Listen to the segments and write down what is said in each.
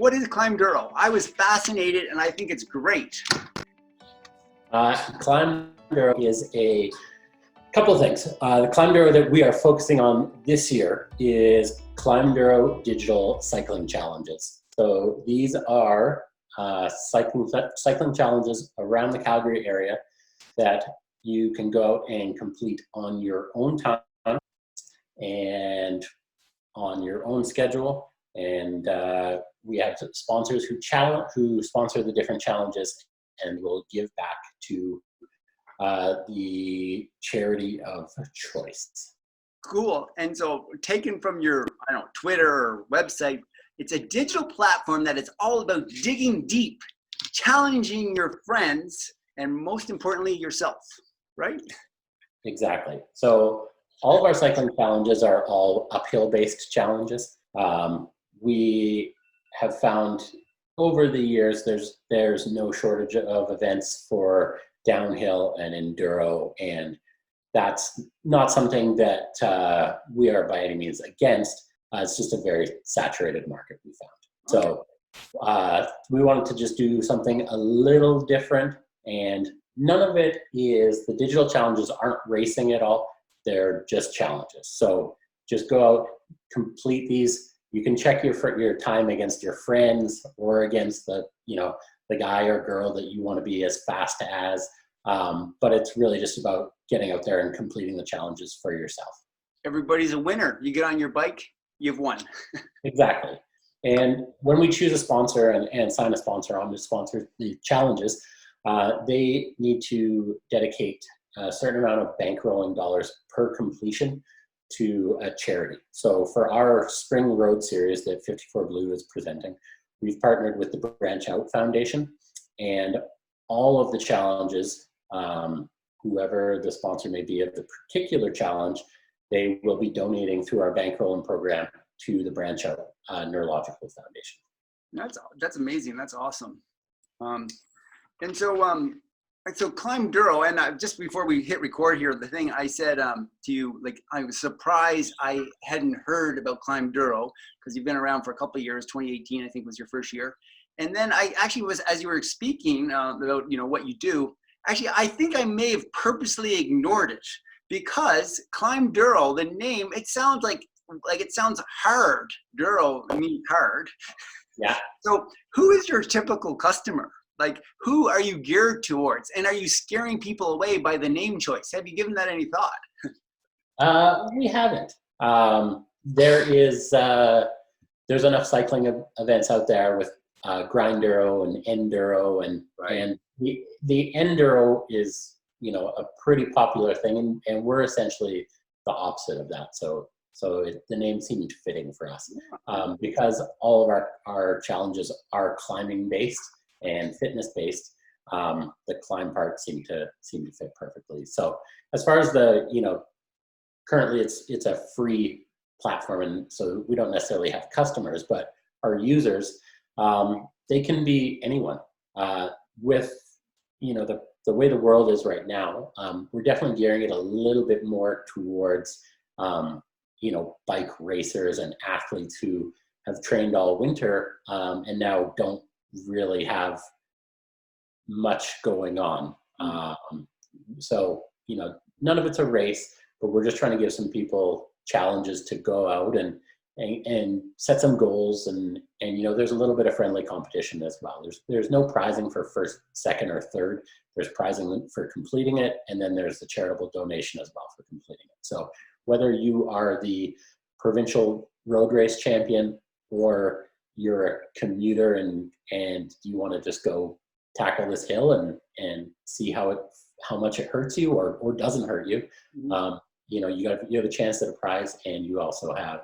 what is Climbduro? I was fascinated and I think it's great. Climbduro is a couple of things. The Climbduro that we are focusing on this year is Climbduro Digital Cycling Challenges. So these are cycling challenges around the Calgary area that you can go out and complete on your own time and on your own schedule. And we have sponsors who sponsor the different challenges and will give back to the charity of choice. Cool. And so taken from your, I don't know, Twitter or website, it's a digital platform that is all about digging deep, challenging your friends, and most importantly, yourself, right? Exactly. So all of our cycling challenges are all uphill-based challenges. We have found over the years there's no shortage of events for downhill and enduro, and that's not something that we are by any means against. It's just a very saturated market we found. Okay. So we wanted to just do something a little different, and none of it is, the digital challenges aren't racing at all. They're just challenges. So just go out, complete these. You can check your time against your friends or against the guy or girl that you want to be as fast as. But it's really just about getting out there and completing the challenges for yourself. Everybody's a winner. You get on your bike, you've won. Exactly. And when we choose a sponsor and sign a sponsor on to sponsor the challenges, they need to dedicate a certain amount of bankrolling dollars per completion to a charity. So for our Spring Road series that 54 Blue is presenting, we've partnered with the Branch Out Foundation, and all of the challenges, whoever the sponsor may be of the particular challenge, they will be donating through our bankrolling program to the Branch Out Neurological Foundation. That's amazing. That's awesome. And so Climbduro, and just before we hit record here, the thing I said to you, like, I was surprised I hadn't heard about Climbduro because you've been around for a couple of years. 2018, I think, was your first year. And then I actually was, as you were speaking about, what you do, actually, I think I may have purposely ignored it because Climbduro, the name, it sounds like it sounds hard. Duro means hard. Yeah. So who is your typical customer? Like, who are you geared towards? And are you scaring people away by the name choice? Have you given that any thought? We haven't. There's enough cycling events out there with Grinduro and Enduro, and Right. and the Enduro is a pretty popular thing, and we're essentially the opposite of that. So the name seemed fitting for us because all of our challenges are climbing based and fitness based. The climb part seemed to fit perfectly. So as far as currently it's a free platform, and so we don't necessarily have customers, but our users, they can be anyone. With the way the world is right now, we're definitely gearing it a little bit more towards bike racers and athletes who have trained all winter and now don't really have much going on. So none of it's a race, but we're just trying to give some people challenges to go out and set some goals, and there's a little bit of friendly competition as well. There's no prizing for first, second, or third. There's prizing for completing it, and then there's the charitable donation as well for completing it. So whether you are the provincial road race champion or you're a commuter and you want to just go tackle this hill and see how much it hurts you or doesn't hurt you, you have a chance at a prize, and you also have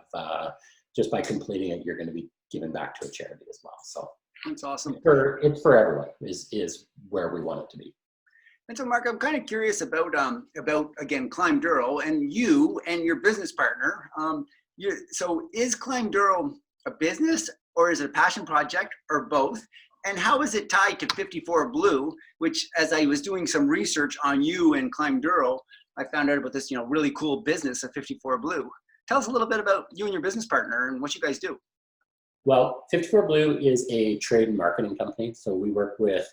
just by completing it, you're going to be given back to a charity as well. So that's awesome. It's for everyone is where we want it to be. And so, Mark, I'm kind of curious about again, Climbduro and you and your business partner. So is Climbduro a business, or is it a passion project, or both? And how is it tied to 54 Blue, which, as I was doing some research on you and Climbduro, I found out about this, really cool business of 54 Blue. Tell us a little bit about you and your business partner and what you guys do. Well, 54 Blue is a trade and marketing company. So we work with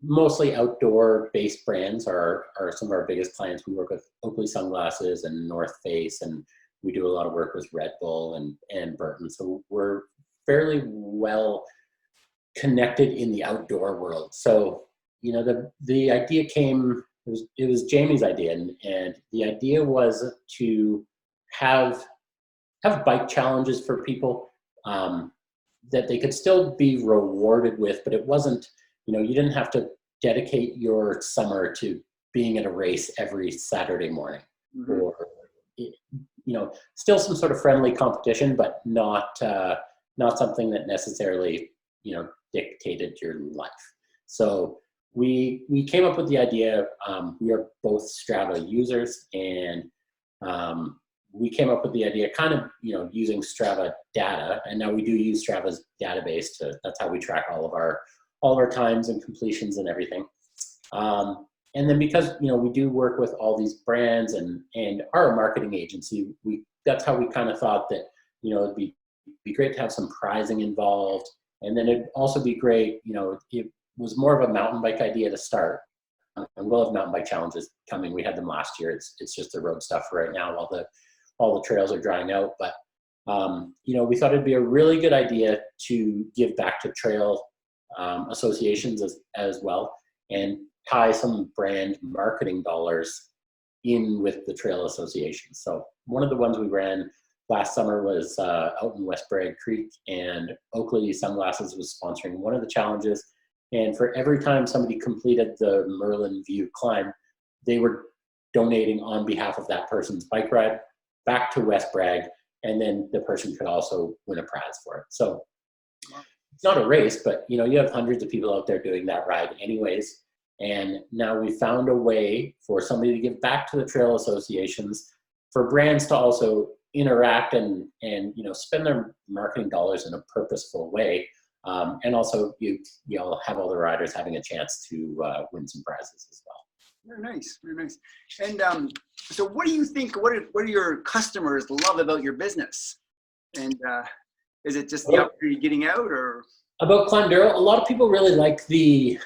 mostly outdoor-based brands are some of our biggest clients. We work with Oakley Sunglasses and North Face, and we do a lot of work with Red Bull and Burton. So we're fairly well connected in the outdoor world. So, you know, the idea came, it was Jamie's idea, and the idea was to have bike challenges for people that they could still be rewarded with, but it wasn't, you know, you didn't have to dedicate your summer to being at a race every Saturday morning. Mm-hmm. Or, you know, still some sort of friendly competition, but not something that necessarily, you know, dictated your life. So we came up with the idea. We are both Strava users, and we came up with the idea kind of, you know, using Strava data, and now we do use Strava's database that's how we track all of our times and completions and everything. And then because, you know, we do work with all these brands and our marketing agency, that's how we kind of thought that, you know, it'd be great to have some prizing involved. And then it'd also be great, you know, it was more of a mountain bike idea to start. And we'll have mountain bike challenges coming. We had them last year. It's just the road stuff right now while all the trails are drying out. But, you know, we thought it'd be a really good idea to give back to trail associations as well, and tie some brand marketing dollars in with the trail association. So one of the ones we ran last summer was out in West Bragg Creek, and Oakley Sunglasses was sponsoring one of the challenges. And for every time somebody completed the Merlin View climb, they were donating on behalf of that person's bike ride back to West Bragg, and then the person could also win a prize for it. So it's not a race, but, you know, you have hundreds of people out there doing that ride anyways. And now we found a way for somebody to give back to the trail associations, for brands to also interact and you know, spend their marketing dollars in a purposeful way. And also you'll have all the riders having a chance to win some prizes as well. Very nice, very nice. And so what do you think, what do your customers love about your business? And is it just the opportunity getting out, or? About Climbduro, a lot of people really like the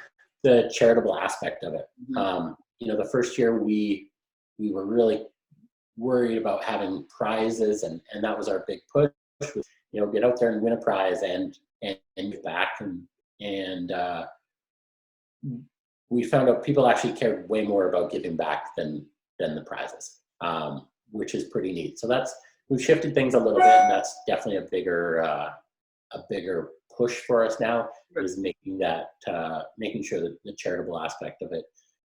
charitable aspect of it. Mm-hmm. You know, the first year we were really worried about having prizes, and that was our big push. You know, get out there and win a prize and get back, and we found out people actually cared way more about giving back than the prizes, which is pretty neat. So we've shifted things a little bit, and that's definitely a bigger push for us now, is making sure that the charitable aspect of it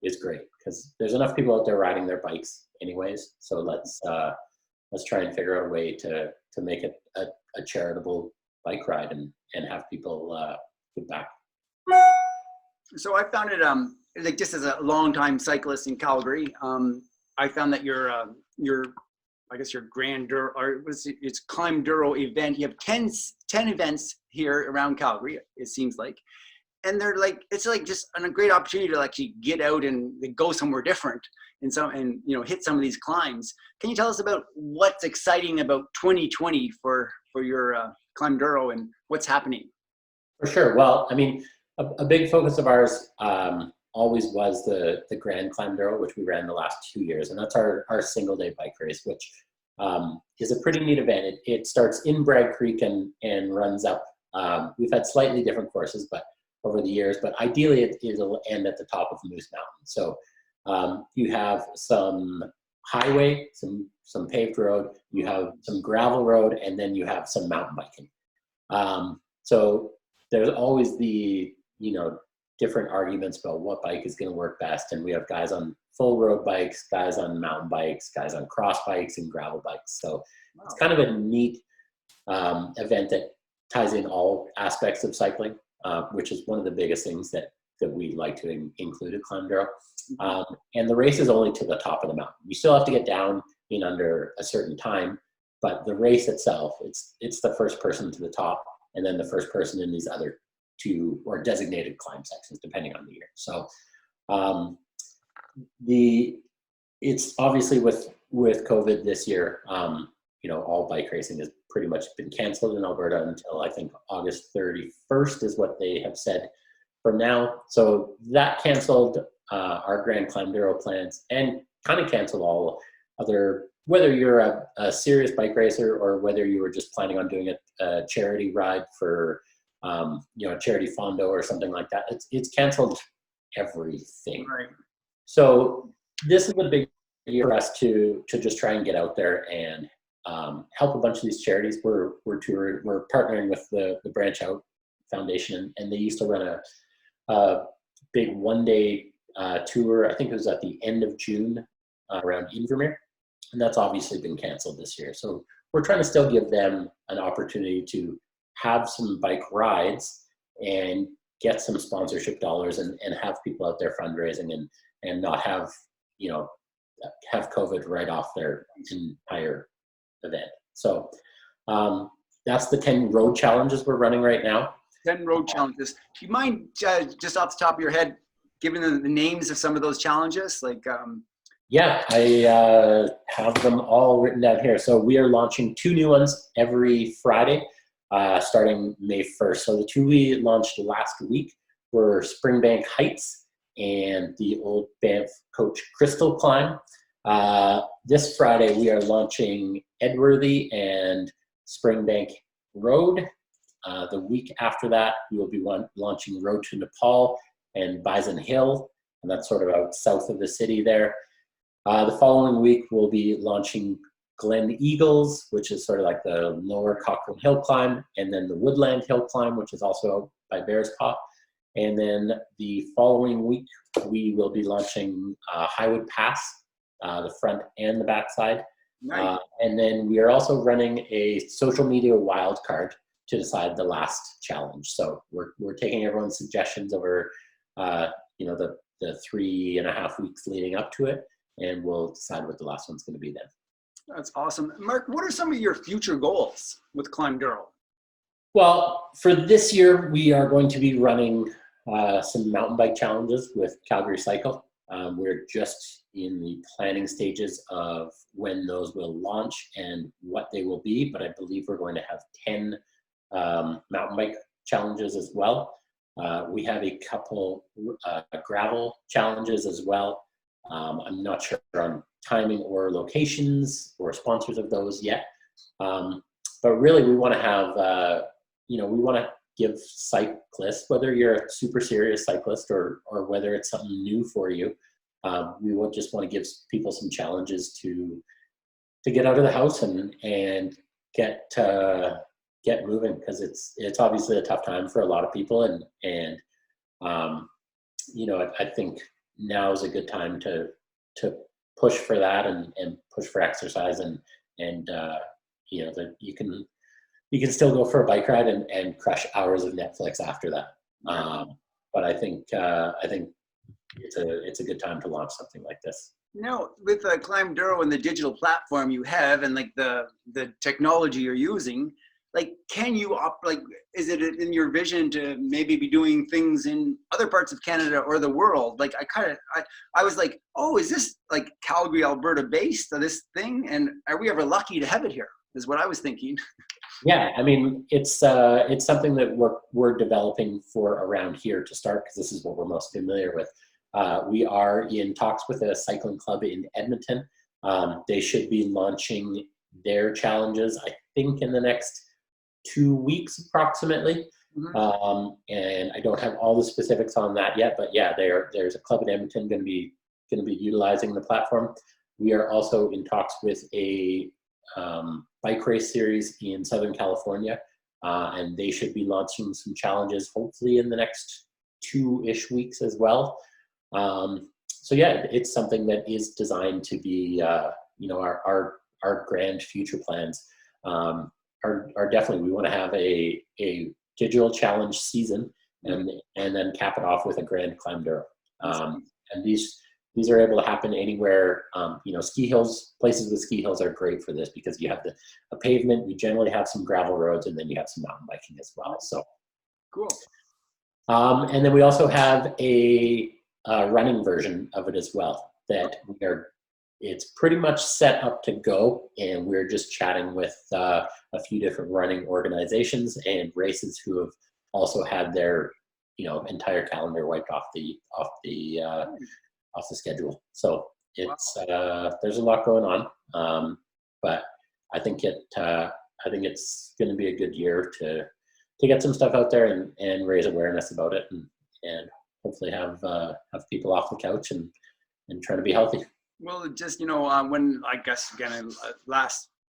is great, because there's enough people out there riding their bikes anyways. So let's try and figure out a way to make it a charitable bike ride and have people give back. So I found it like, just as a longtime cyclist in Calgary, I found that your I guess your Granduro, or it's Climbduro event. You have 10 events here around Calgary, it seems like. And they're like, it's like just a great opportunity to actually get out and go somewhere different and you know, hit some of these climbs. Can you tell us about what's exciting about 2020 for your Climbduro and what's happening? For sure. Well, I mean, a big focus of ours always was the Grand Climbduro, which we ran the last 2 years, and that's our single day bike race, which is a pretty neat event. It starts in Bragg Creek and runs up. We've had slightly different courses, but over the years, but ideally it'll end at the top of Moose Mountain. So you have some highway, some paved road, you have some gravel road, and then you have some mountain biking. So there's always the, you know, different arguments about what bike is going to work best. And we have guys on full road bikes, guys on mountain bikes, guys on cross bikes and gravel bikes. So it's kind of a neat event that ties in all aspects of cycling, which is one of the biggest things that we like to include at Climbduro. And the race is only to the top of the mountain. You still have to get down in under a certain time, but the race itself, it's the first person to the top, and then the first person in these other two or designated climb sections, depending on the year. So it's obviously with COVID this year, all bike racing has pretty much been canceled in Alberta until I think August 31st is what they have said from now. So that canceled our Grand Climbduro plans and kind of canceled all other, whether you're a serious bike racer or whether you were just planning on doing a charity ride for, a charity fondo or something like that. It's canceled everything. Right. So this is a big year for us to just try and get out there and help a bunch of these charities. We're partnering with the Branch Out Foundation, and they used to run a big one-day tour. I think it was at the end of June around Invermere, and that's obviously been canceled this year. So we're trying to still give them an opportunity to have some bike rides and get some sponsorship dollars and have people out there fundraising and not have COVID right off their entire event. So that's the 10 road challenges we're running right now. 10 road challenges. Do you mind just off the top of your head giving them the names of some of those challenges? Yeah, I have them all written down here. So we are launching 2 new ones every Friday, starting May 1st. So the 2 we launched last week were Springbank Heights and the Old Banff Coach Crystal Climb. This Friday we are launching Edworthy and Springbank Road. The week after that, we will be launching Road to Nepal and Bison Hill, and that's sort of out south of the city there. The following week, we'll be launching Glen Eagles, which is sort of like the lower Cochrane Hill climb, and then the Woodland Hill climb, which is also out by Bears Paw. And then the following week, we will be launching Highwood Pass, the front and the back side. Nice. And then we are also running a social media wild card to decide the last challenge. So we're taking everyone's suggestions over the 3.5 weeks leading up to it, and we'll decide what the last one's going to be then. That's awesome. Marc, what are some of your future goals with Climbduro? Well, for this year, we are going to be running some mountain bike challenges with Calgary Cycle. We're just in the planning stages of when those will launch and what they will be, but I believe we're going to have 10 mountain bike challenges as well. We have a couple gravel challenges as well. I'm not sure on timing or locations or sponsors of those yet. But really we want to have, we want to give cyclists, whether you're a super serious cyclist or whether it's something new for you, we will just want to give people some challenges to get out of the house and get moving, because it's obviously a tough time for a lot of people, and I think now is a good time to push for that and push for exercise and that you can still go for a bike ride and crush hours of Netflix after that. But I think it's a good time to launch something like this. Now, with Climbduro and the digital platform you have, and the technology you're using, can you is it in your vision to maybe be doing things in other parts of Canada or the world? I was like, oh, is this Calgary, Alberta based, this thing? And are we ever lucky to have it here, is what I was thinking. Yeah, I mean, it's something that we're developing for around here to start, because this is what we're most familiar with. We are in talks with a cycling club in Edmonton. They should be launching their challenges, I think, in the next 2 weeks approximately. Mm-hmm. And I don't have all the specifics on that yet, but yeah, there's a club in Edmonton going to be utilizing the platform. We are also in talks with a bike race series in Southern California, and they should be launching some challenges hopefully in the next 2-ish weeks as well. So yeah, it's something that is designed to be, our grand future plans are definitely, we want to have a digital challenge season and then cap it off with a grand Climbduro. And these are able to happen anywhere. Ski hills, places with ski hills are great for this, because you have a pavement, you generally have some gravel roads, and then you have some mountain biking as well. So cool. And then we also have a running version of it as well that we are it's pretty much set up to go, and we're just chatting with a few different running organizations and races who have also had their entire calendar wiped off the schedule. So it's there's a lot going on, but I think it's going to be a good year to get some stuff out there and raise awareness about it, and hopefully have people off the couch and trying to be healthy. Well, just, when I guess again,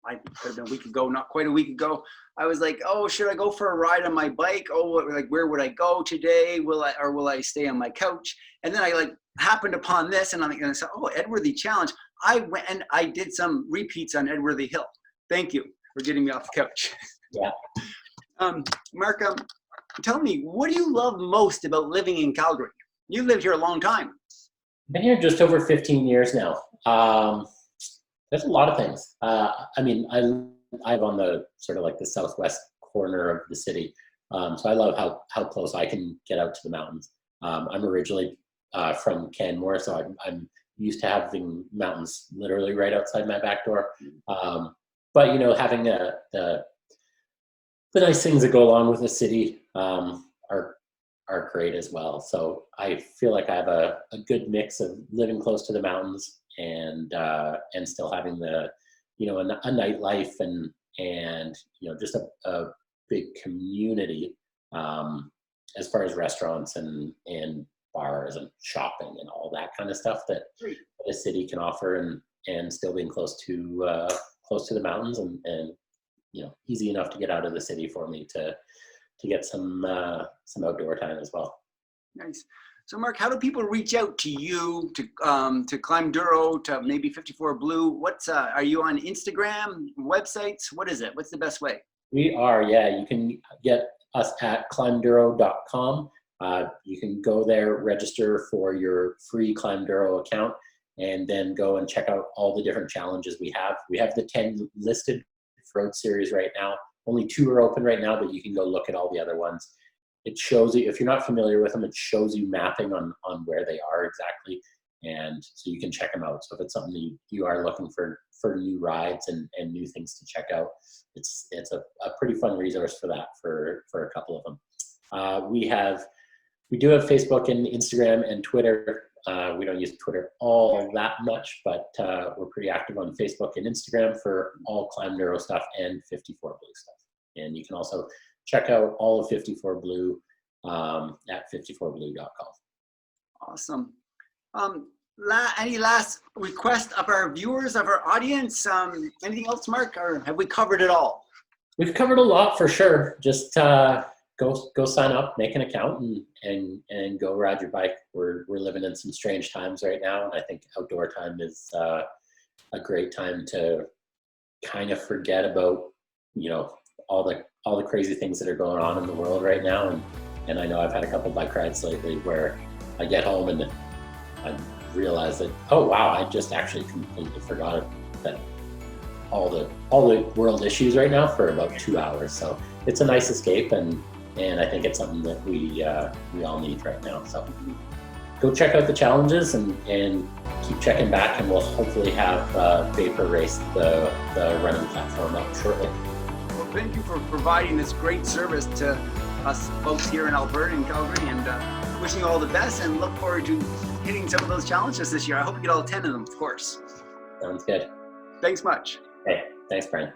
I could have been a week ago, not quite a week ago, I was like, oh, should I go for a ride on my bike? Oh, where would I go today? Will I stay on my couch? And then I happened upon this, and I'm going to say, oh, Edworthy Challenge. I went and I did some repeats on Edworthy Hill. Thank you for getting me off the couch. Yeah. Marc, tell me, what do you love most about living in Calgary? You've lived here a long time. Been here just over 15 years now. There's a lot of things. I live on the sort of the southwest corner of the city. So I love how close I can get out to the mountains. I'm originally from Canmore, so I'm used to having mountains literally right outside my back door. But having the nice things that go along with the city are great as well. So I feel like I have a good mix of living close to the mountains and still having a nightlife and just a big community as far as restaurants and bars and shopping and all that kind of stuff that the city can offer, and still being close to the mountains and easy enough to get out of the city for me to get some outdoor time as well. Nice. So Marc, how do people reach out to you, to Climbduro, to maybe 54 Blue? Are you on Instagram, websites? What is it? What's the best way? We are, yeah. You can get us at climbduro.com. You can go there, register for your free Climbduro account, and then go and check out all the different challenges we have. We have the 10 listed road series right now. Only 2 are open right now, but you can go look at all the other ones. It shows you, if you're not familiar with them, it shows you mapping on where they are exactly. And so you can check them out. So if it's something you are looking for new rides and new things to check out, it's a pretty fun resource for that, for a couple of them. We do have Facebook and Instagram and Twitter. We don't use Twitter all that much, but we're pretty active on Facebook and Instagram for all Climbduro stuff and 54 Blue stuff. And you can also check out all of 54 Blue at 54blue.com. Awesome. Any last request of our viewers, of our audience? Anything else, Marc, or have we covered it all? We've covered a lot for sure. Just go sign up, make an account, and go ride your bike. We're living in some strange times right now, and I think outdoor time is a great time to kind of forget about all the crazy things that are going on in the world right now. And I know I've had a couple bike rides lately where I get home and I realize that, oh wow, I just actually completely forgot that all the world issues right now for about 2 hours. So it's a nice escape, and I think it's something that we all need right now. So go check out the challenges and keep checking back, and we'll hopefully have Vapor Race, the running platform, up shortly. Well, thank you for providing this great service to us folks here in Alberta and Calgary, and wishing you all the best, and look forward to hitting some of those challenges this year. I hope you get all 10 of them, of course. Sounds good. Thanks much. Hey, thanks, Brian.